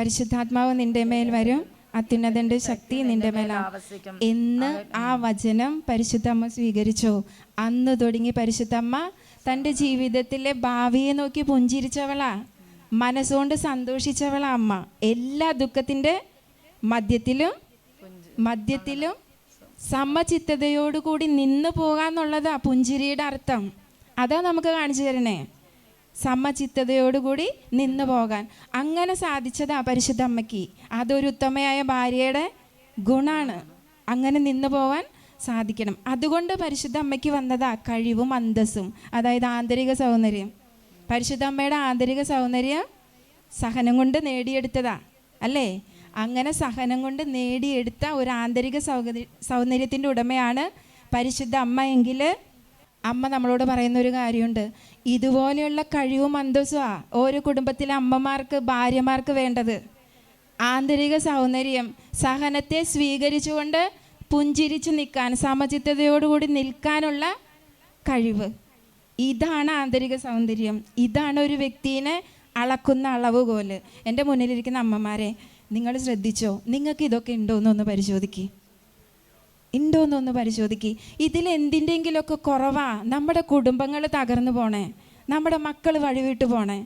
പരിശുദ്ധാത്മാവ് നിന്റെ മേൽ വരും, അത്യുന്നതന്റെ ശക്തി നിന്റെ മേൽ എന്ന് ആ വചനം പരിശുദ്ധമ്മ സ്വീകരിച്ചോ. അന്ന് തുടങ്ങി പരിശുദ്ധമ്മ തൻ്റെ ജീവിതത്തിലെ ഭാവിയെ നോക്കി പുഞ്ചിരിച്ചവളാ, മനസ്സുകൊണ്ട് സന്തോഷിച്ചവളാ അമ്മ. എല്ലാ ദുഃഖത്തിൻ്റെ മധ്യത്തിലും സമചിത്തതയോടുകൂടി നിന്ന് പോകാന്നുള്ളതാ പുഞ്ചിരിയുടെ അർത്ഥം. അതാ നമുക്ക് കാണിച്ചു തരണേ, സമചിത്തതയോടുകൂടി നിന്ന് പോകാൻ. അങ്ങനെ സാധിച്ചതാ പരിശുദ്ധ അമ്മയ്ക്ക്. അതൊരു ഉത്തമയായ ഭാര്യയുടെ ഗുണാണ്. അങ്ങനെ നിന്ന് പോകാൻ സാധിക്കണം. അതുകൊണ്ട് പരിശുദ്ധ അമ്മയ്ക്ക് വന്നതാ കഴിവും അന്തസ്സും, അതായത് ആന്തരിക സൗന്ദര്യം. പരിശുദ്ധ അമ്മയുടെ ആന്തരിക സൗന്ദര്യം സഹനം കൊണ്ട് നേടിയെടുത്തതാ അല്ലേ? അങ്ങനെ സഹനം കൊണ്ട് നേടിയെടുത്ത ഒരു ആന്തരിക സൗന്ദര്യത്തിൻ്റെ ഉടമയാണ് പരിശുദ്ധ അമ്മ എങ്കിൽ അമ്മ നമ്മളോട് പറയുന്ന ഒരു കാര്യമുണ്ട്. ഇതുപോലെയുള്ള കഴിവും അന്തസ്സുമാണ് ഓരോ കുടുംബത്തിലെ അമ്മമാർക്ക്, ഭാര്യമാർക്ക് വേണ്ടത്. ആന്തരിക സൗന്ദര്യം, സഹനത്തെ സ്വീകരിച്ചുകൊണ്ട് പുഞ്ചിരിച്ച് നിൽക്കാൻ, സമചിത്തതയോടുകൂടി നിൽക്കാനുള്ള കഴിവ്. ഇതാണ് ആന്തരിക സൗന്ദര്യം. ഇതാണ് ഒരു വ്യക്തിയെ അളക്കുന്ന അളവുകോല്. എൻ്റെ മുന്നിലിരിക്കുന്ന അമ്മമാരെ നിങ്ങൾ ശ്രദ്ധിച്ചോ, നിങ്ങൾക്ക് ഇതൊക്കെ ഉണ്ടോയെന്നൊന്ന് പരിശോധിക്ക്. ഇതിലെന്തിൻ്റെങ്കിലുമൊക്കെ കുറവാ നമ്മുടെ കുടുംബങ്ങൾ തകർന്നു പോണേ, നമ്മുടെ മക്കൾ വഴിവിട്ട് പോണേ.